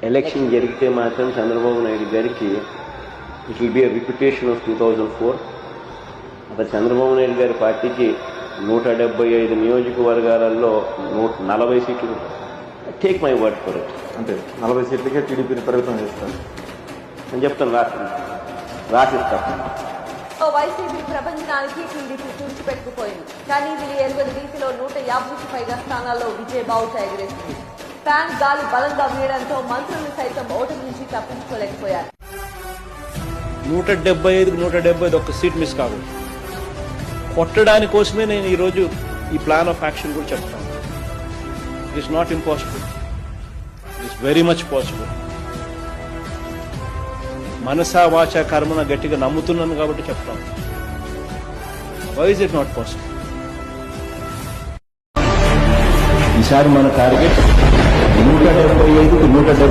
Election జరిగితే మాత్రం చంద్రబాబు నాయుడు గారికి it will be a repetition of 2004. అప్పుడు చంద్రబాబు నాయుడు గారి పార్టీకి 175 నియోజకవర్గాలలో 140 సీట్లు. Take my word for it. అంటే 40 సీట్లకే టీడీపీని పరిమితం చేస్తారు అని చెప్తాను, రాసిస్తాను. వైసీపీ ప్రపంచానికి టీడీపీ తుడిచిపెట్టుకుపోయింది. కానీ వీళ్ళు ఎరుగని రీతిలో 150కి పైగా స్థానాల్లో విజయబావుట ఎగిరేసింది. ఫ్యాన్ గాలి బలంగా వీయడంతో మంత్రులు సైతం ఓటమి నుంచి తప్పించుకోలేకపోయారు. 175కి 175 ఒక్క సీట్ మిస్ కాదు. కొట్టడానికి కోసమే నేను ఈరోజు ఈ ప్లాన్ ఆఫ్ యాక్షన్ కూడా చెప్తాను. It is not impossible, it is very much possible. మనసా వాచ కర్మన గట్టిగా నమ్ముతున్నాను కాబట్టి చెప్తాను. Why is it not possible? ఈసారి మన టార్గెట్ 175కి 170.